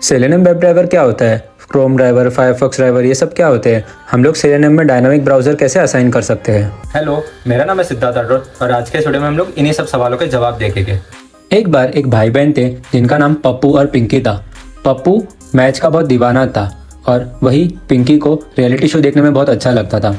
Selenium web driver क्या होता है? क्रोम ड्राइवर, फायरफॉक्स ड्राइवर, ये सब क्या होते हैं? हम लोग सेलेनियम में डायनामिक ब्राउजर कैसे असाइन कर सकते हैं? हेलो, मेरा नाम है सिद्धार्थ अरोड़ और आज के इस वीडियो में हम लोग इन्हीं सब सवालों के जवाब देखेंगे। एक बार एक भाई बहन थे जिनका नाम पप्पू और पिंकी था। पप्पू मैच का बहुत दीवाना था और वही पिंकी को रियलिटी शो देखने में बहुत अच्छा लगता था।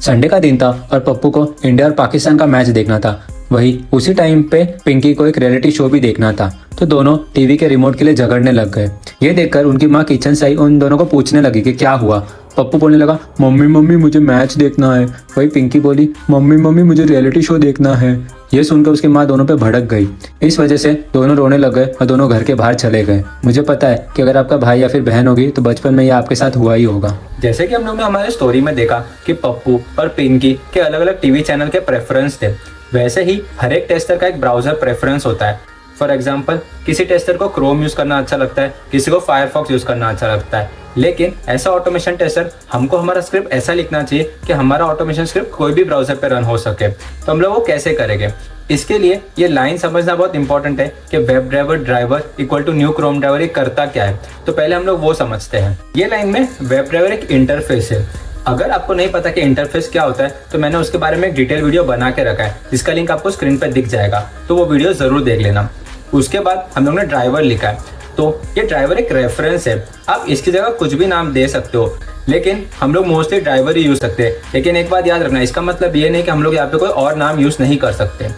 संडे का दिन था और पप्पू को इंडिया और पाकिस्तान का मैच देखना था। वही उसी टाइम पे पिंकी को एक रियलिटी शो भी देखना था, तो दोनों टीवी के रिमोट के लिए झगड़ने लग गए। ये देखकर उनकी माँ किचन से आई उन दोनों को पूछने लगी कि क्या हुआ। पप्पू बोलने लगा, मम्मी मम्मी मुझे मैच देखना है। वही पिंकी बोली, मम्मी मम्मी मुझे रियलिटी शो देखना है। ये सुनकर उसकी माँ दोनों पे भड़क गई। इस वजह से दोनों रोने लग गए और दोनों घर के बाहर चले गए। मुझे पता है कि अगर आपका भाई या फिर बहन होगी तो बचपन में ये आपके साथ हुआ ही होगा। जैसे कि हम लोग ने हमारे स्टोरी में देखा कि पप्पू और पिंकी के अलग अलग टीवी चैनल के प्रेफरेंस थे, वैसे ही हर एक टेस्टर का एक ब्राउजर प्रेफरेंस होता है। फॉर एग्जाम्पल, किसी टेस्टर को क्रोम यूज करना अच्छा लगता है, किसी को फायरफॉक्स यूज करना अच्छा लगता है। लेकिन ऐसा ऑटोमेशन टेस्टर, हमको हमारा स्क्रिप्ट ऐसा लिखना चाहिए कि हमारा ऑटोमेशन स्क्रिप्ट कोई भी ब्राउजर पे रन हो सके। तो हम लोग वो कैसे करेंगे? इसके लिए ये लाइन समझना बहुत इंपॉर्टेंट है कि web driver driver equal to new Chrome driver, ये करता क्या है। तो पहले हम लोग वो समझते हैं। ये लाइन में वेब ड्राइवर एक इंटरफेस है। अगर आपको नहीं पता कि इंटरफेस क्या होता है तो मैंने उसके बारे में एक डिटेल वीडियो बना के रखा है, जिसका लिंक आपको स्क्रीन पर दिख जाएगा, तो वो वीडियो जरूर देख लेना। उसके बाद हम लोग ने ड्राइवर लिखा है, तो ये ड्राइवर एक रेफरेंस है। आप इसकी जगह कुछ भी नाम दे सकते हो, लेकिन हम लोग मोस्टली ड्राइवर ही यूज करते हैं। लेकिन एक बात याद रखना, इसका मतलब ये नहीं कि हम लोग यहाँ पे कोई और नाम यूज नहीं कर सकते।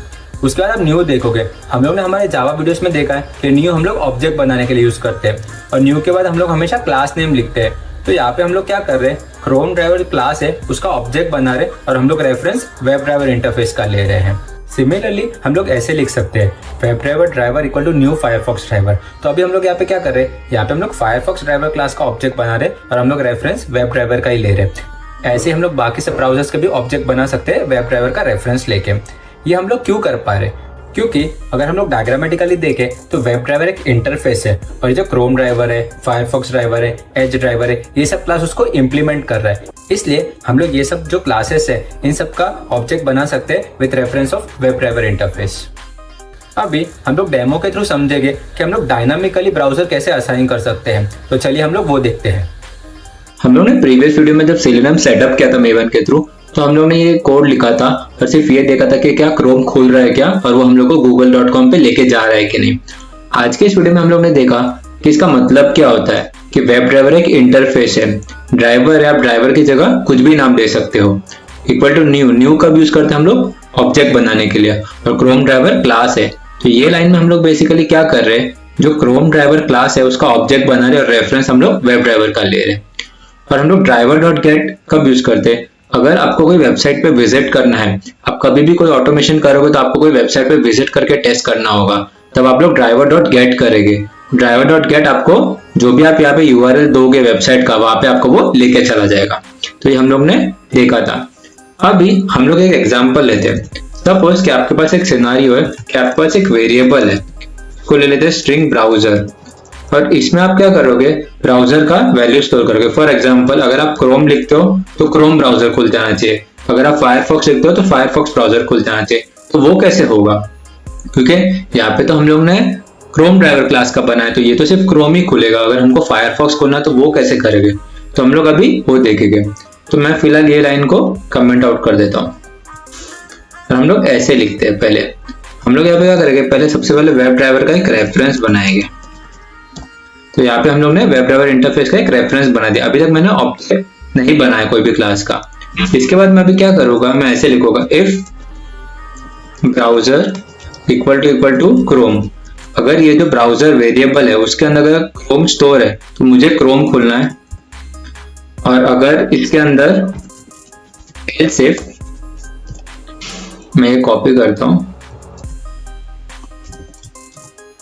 उसके बाद आप न्यू देखोगे, हम लोग ने हमारे जावा वीडियोस में देखा है कि न्यू हम लोग ऑब्जेक्ट बनाने के लिए यूज करते हैं और न्यू के बाद हम लोग हमेशा क्लास नेम लिखते हैं। तो यहाँ पे हम लोग क्या कर रहे हैं, क्रोम ड्राइवर क्लास है उसका ऑब्जेक्ट बना रहे और हम लोग रेफरेंस वेब ड्राइवर इंटरफेस का ले रहे हैं। सिमिलरली हम लोग ऐसे लिख सकते हैं, web driver driver equal to new Firefox driver. तो अभी हम लोग यहाँ पे क्या कर रहे हैं, यहाँ पे हम लोग फायरफॉक्स ड्राइवर क्लास का ऑब्जेक्ट बना रहे और हम लोग रेफरेंस वेब ड्राइवर का ही ले रहे हैं। ऐसे हम लोग बाकी सब ब्राउजर्स के भी ऑब्जेक्ट बना सकते हैं वेब ड्राइवर का रेफरेंस लेके। ये हम लोग क्यों कर पा रहे? क्योंकि अगर हम लोग डायग्रामेटिकली देखें तो वेब ड्राइवर एक इंटरफेस है और ये जो क्रोम ड्राइवर है, फायरफॉक्स ड्राइवर है, एज ड्राइवर है, ये सब क्लास उसको इम्प्लीमेंट कर रहा है। इसलिए हम लोग ये सब जो क्लासेस है इन सब का ऑब्जेक्ट बना सकते हैं with reference of web driver interface. अभी हम लोग डेमो के थ्रू समझेंगे कि हम लोग डायनामिकली ब्राउजर कैसे असाइन कर सकते हैं। तो चलिए हम लोग वो देखते हैं। हम लोग ने प्रीवियस वीडियो में जब सेलेनियम सेटअप किया था मेवन के थ्रू, तो हम लोग ने ये कोड लिखा था और सिर्फ ये देखा था कि क्या क्रोम खुल रहा है क्या, और वो हम लोग को google.com पे लेके जा रहा है कि नहीं। आज के इस वीडियो में हम लोग ने देखा कि इसका मतलब क्या होता है कि वेब ड्राइवर एक इंटरफेस है। ड्राइवर या आप ड्राइवर की जगह कुछ भी नाम दे सकते हो। इक्वल टू न्यू कब यूज करते हैं हम लोग? ऑब्जेक्ट बनाने के लिए। और क्रोम ड्राइवर क्लास है। तो ये लाइन में हम लोग बेसिकली क्या कर रहे हैं, जो क्रोम ड्राइवर क्लास है उसका ऑब्जेक्ट बना रहे और रेफरेंस हम लोग वेब ड्राइवर का ले रहे हैं। और हम लोग ड्राइवर.गेट कब यूज करते हैं? अगर आपको कोई वेबसाइट पे विजिट करना है, आप कभी भी कोई ऑटोमेशन करोगे तो आपको कोई वेबसाइट पे विजिट करके टेस्ट करना होगा, तब आप लोग ड्राइवर.गेट करेंगे। ड्राइवर.गेट आपको जो भी आप यहाँ पे यूआरएल दोगे वेबसाइट का, वहां पे आपको वो लेके चला जाएगा। तो ये हम लोग ने देखा था। अभी हम लोग एक एग्जाम्पल लेते हैं। सपोज कि आपके पास एक सिनारियो है कि आपके पास एक वेरिएबल है, उसको ले लेते हैं स्ट्रिंग ब्राउजर, और इसमें आप क्या करोगे, ब्राउजर का वैल्यू स्टोर करोगे। फॉर एग्जांपल, अगर आप क्रोम लिखते हो तो क्रोम ब्राउजर खुल जाना चाहिए, अगर आप फायरफॉक्स लिखते हो तो फायरफॉक्स ब्राउजर खुल जाना चाहिए। तो वो कैसे होगा? क्योंकि यहाँ पे तो हम लोग ने क्रोम ड्राइवर क्लास का बनाया, तो ये तो सिर्फ क्रोम ही खुलेगा। अगर हमको फायरफॉक्स खोलना तो वो कैसे करेंगे? तो हम लोग अभी वो देखेंगे। तो मैं फिलहाल ये लाइन को कमेंट आउट कर देता हूँ और हम लोग ऐसे लिखते हैं। पहले हम लोग यहाँ पे क्या करेंगे, पहले सबसे पहले वेब ड्राइवर का एक रेफरेंस बनाएंगे। तो यहाँ पे हम लोग ने वेब ड्राइवर इंटरफेस का एक रेफरेंस बना दिया। अभी तक मैंने ऑब्जेक्ट नहीं बनाया कोई भी क्लास का। इसके बाद मैं अभी क्या करूंगा, मैं ऐसे लिखूंगा, if browser equal to Chrome. अगर ये जो ब्राउजर वेरिएबल है उसके अंदर अगर क्रोम स्टोर है तो मुझे क्रोम खोलना है, और अगर इसके अंदर एल्स इफ, मैं ये कॉपी करता हूं,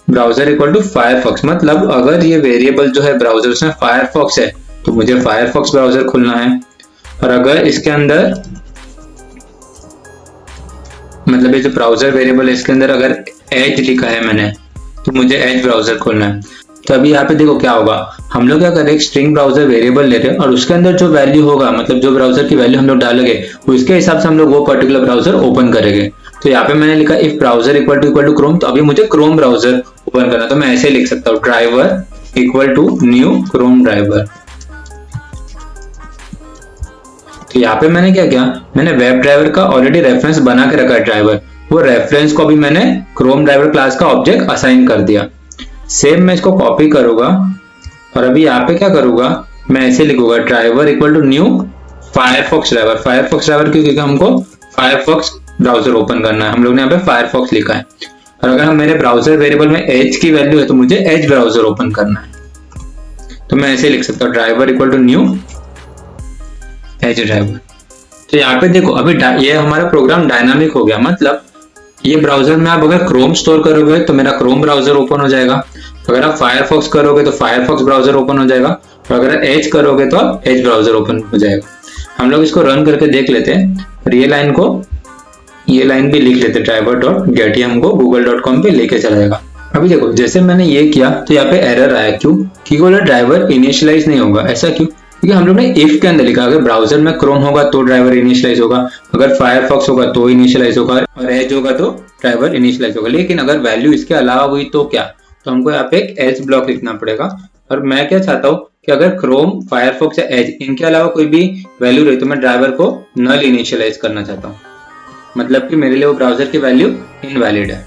ब्राउजर इक्वल टू फायरफॉक्स, मतलब अगर ये वेरिएबल जो है ब्राउजर उसमें फायरफॉक्स है तो मुझे फायरफॉक्स ब्राउजर खुलना है, और अगर इसके अंदर, मतलब ये जो ब्राउजर वेरिएबल है इसके अंदर अगर एज लिखा है मैंने तो मुझे एज ब्राउजर खोलना है। तो अभी यहाँ पे देखो क्या होगा, हम लोग क्या कर रहे हैं, स्ट्रिंग ब्राउजर वेरिएबल ले रहे हैं और उसके अंदर जो वैल्यू होगा, मतलब जो ब्राउजर की वैल्यू हम लोग डालेंगे उसके हिसाब से हम लोग वो पर्टिकुलर ब्राउजर ओपन करेंगे। तो यहाँ पे मैंने लिखा if browser equal to Chrome, तो अभी मुझे क्रोम ब्राउजर ओपन करना, तो मैं ऐसे लिख सकता हूँ, driver equal to new Chrome driver. तो यहाँ पे मैंने क्या किया, मैंने वेब ड्राइवर का ऑलरेडी रेफरेंस बना के रखा है ड्राइवर, वो रेफरेंस को भी मैंने क्रोम ड्राइवर क्लास का ऑब्जेक्ट असाइन कर दिया। सेम मैं इसको कॉपी करूंगा और अभी यहाँ पे क्या करूंगा, मैं ऐसे लिखूंगा driver equal to new Firefox driver. Firefox driver क्यों, क्योंकि हमको फायरफॉक्स ब्राउजर ओपन करना है, हम लोग ने यहाँ पे फायरफॉक्स लिखा है। और अगर हम मेरे ब्राउजर वेरिएबल में एज की वैल्यू है तो मुझे एज ब्राउजर ओपन करना है, तो मैं ऐसे लिख सकता हूँ driver equal to new Edge driver. तो यहाँ पे देखो अभी ये हमारा प्रोग्राम डायनामिक हो गया, मतलब ये ब्राउजर में आप अगर क्रोम स्टोर करोगे तो मेरा क्रोम ब्राउजर ओपन हो जाएगा, अगर आप फायरफॉक्स करोगे तो फायरफॉक्स ब्राउजर ओपन हो जाएगा, और अगर एज करोगे तो आप एज ब्राउजर ओपन हो जाएगा। हम लोग इसको रन करके देख लेते हैं, और ये लाइन भी लिख लेते हैं ड्राइवर डॉट गेट, ये हमको google.com पे लेके चला जाएगा। अभी देखो जैसे मैंने ये किया तो यहाँ पे एरर आया, क्यों, क्योंकि वो ड्राइवर इनिशियलाइज नहीं होगा। ऐसा क्यों, क्योंकि हम लोग ने इफ के अंदर लिखा अगर ब्राउजर में क्रोम होगा तो ड्राइवर इनिशियलाइज होगा, अगर फायरफॉक्स होगा तो इनिशियलाइज होगा, और एज होगा तो ड्राइवर इनिशियलाइज होगा। लेकिन अगर वैल्यू इसके अलावा हुई तो क्या, तो हमको यहाँ पे एक एल्स ब्लॉक लिखना पड़ेगा। और मैं क्या चाहता हूँ कि अगर क्रोम, फायरफॉक्स या एज इनके अलावा कोई भी वैल्यू रही तो मैं ड्राइवर को नल इनिशियलाइज करना चाहता हूँ, मतलब कि मेरे लिए वो ब्राउजर की वैल्यू इनवैलिड है।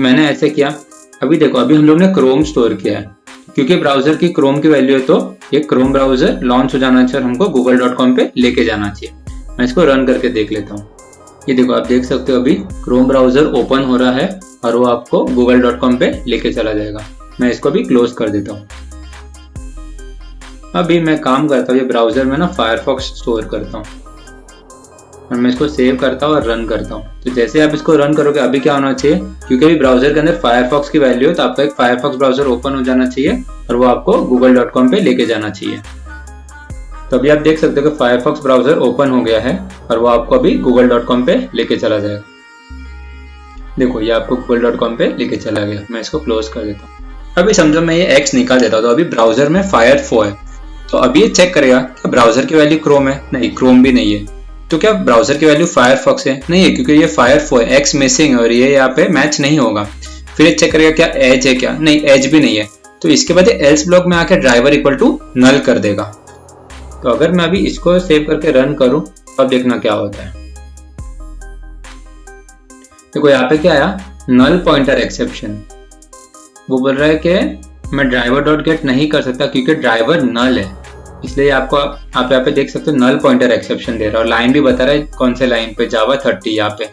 मैंने ऐसे किया। अभी देखो अभी हम लोग ने क्रोम स्टोर किया है, क्योंकि ब्राउजर की क्रोम की वैल्यू है तो ये क्रोम ब्राउजर लॉन्च हो जाना चाहिए और हमको google.com पे लेके जाना चाहिए। मैं इसको रन करके देख लेता हूँ। ये देखो आप देख सकते हो अभी क्रोम ब्राउजर ओपन हो रहा है और वो आपको google.com पे लेके चला जाएगा। मैं इसको भी क्लोज कर देता हूँ। अभी मैं काम करता हूँ, ये ब्राउजर में ना फायरफॉक्स स्टोर करता हूँ और मैं इसको सेव करता हूँ और रन करता हूँ। तो जैसे आप इसको रन करोगे अभी क्या होना चाहिए, क्योंकि अभी ब्राउजर के अंदर फायरफॉक्स की वैल्यू है तो आपका एक फायरफॉक्स ब्राउजर ओपन हो जाना चाहिए और वो आपको google.com पे लेके जाना चाहिए। तो अभी आप देख सकते हो कि फायरफॉक्स ब्राउजर ओपन हो गया है और वो आपको अभी google.com पे लेके चला जाएगा। देखो ये आपको google.com पे लेके चला गया। मैं इसको क्लोज कर देता हूँ। अभी समझो मैं ये एक्स निकाल देता हूँ, तो अभी ब्राउजर में फायरफॉक्स है, तो अभी ये चेक करेगा कि ब्राउजर की वैल्यू क्रोम है, नहीं क्रोम भी नहीं है। तो क्या ब्राउजर की वैल्यू फायरफॉक्स है, नहीं है, क्योंकि ये फायरफॉक्स है, एक्स मिसिंग है और ये यहाँ पे मैच नहीं होगा। फिर ये चेक करेगा क्या एज है क्या, नहीं एज भी नहीं है। तो इसके बाद एल्स ब्लॉक में आके ड्राइवर इक्वल टू नल कर देगा। तो अगर मैं अभी इसको सेव करके रन करूं तो अब देखना क्या होता है। देखो यहाँ पे क्या आया, नल पॉइंटर एक्सेप्शन। वो बोल रहा है कि मैं ड्राइवर डॉट गेट नहीं कर सकता क्योंकि ड्राइवर नल है, इसलिए आपको आप यहाँ पे देख सकते हो नल पॉइंटर एक्सेप्शन दे रहा है और लाइन भी बता रहा है कौन से लाइन पे, जावा 30 यहाँ पे।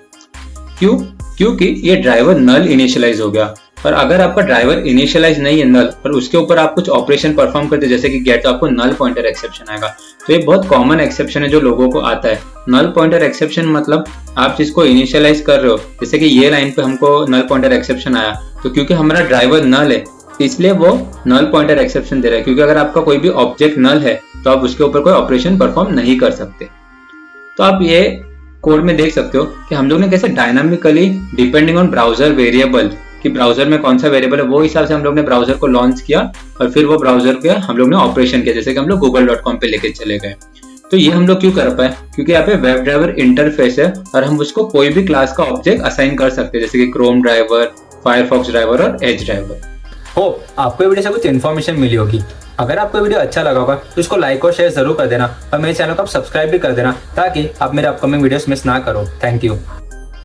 क्यों, क्योंकि ये ड्राइवर नल इनिशियलाइज हो गया। और अगर आपका ड्राइवर इनिशियलाइज नहीं है नल और उसके ऊपर आप कुछ ऑपरेशन परफॉर्म करते जैसे कि गेट, तो आपको नल पॉइंटर एक्सेप्शन आएगा। तो ये बहुत कॉमन एक्सेप्शन है जो लोगों को आता है। नल पॉइंटर एक्सेप्शन मतलब आप जिसको इनिशियलाइज कर रहे हो, जैसे कि ये लाइन पे हमको नल पॉइंटर एक्सेप्शन आया, तो क्योंकि हमारा ड्राइवर नल है इसलिए वो नल पॉइंटर एक्सेप्शन दे रहा है। क्योंकि अगर आपका कोई भी ऑब्जेक्ट नल है तो आप उसके ऊपर कोई ऑपरेशन परफॉर्म नहीं कर सकते। तो आप ये कोड में देख सकते हो कि हम लोग ने कैसे dynamically depending on browser variable, कि ब्राउजर में कौन सा वेरिएबल है वो हिसाब से हम लोग ने ब्राउजर को लॉन्च किया और फिर वो ब्राउजर पे हम लोग ने ऑपरेशन किया, जैसे कि हम लोग google.com पे लेके चले गए। तो ये हम लोग क्यों कर पाए, क्योंकि यहाँ पे वेब ड्राइवर इंटरफेस है और हम उसको कोई भी क्लास का ऑब्जेक्ट असाइन कर सकते हैं, जैसे कि क्रोम ड्राइवर, फायरफॉक्स ड्राइवर और एज ड्राइवर। होप आपको वीडियो से कुछ इन्फॉर्मेशन मिली होगी। अगर आपको वीडियो अच्छा लगा होगा तो इसको लाइक और शेयर जरूर कर देना और मेरे चैनल को आप सब्सक्राइब भी कर देना ताकि आप मेरे अपकमिंग वीडियोस मिस ना करो। Thank you.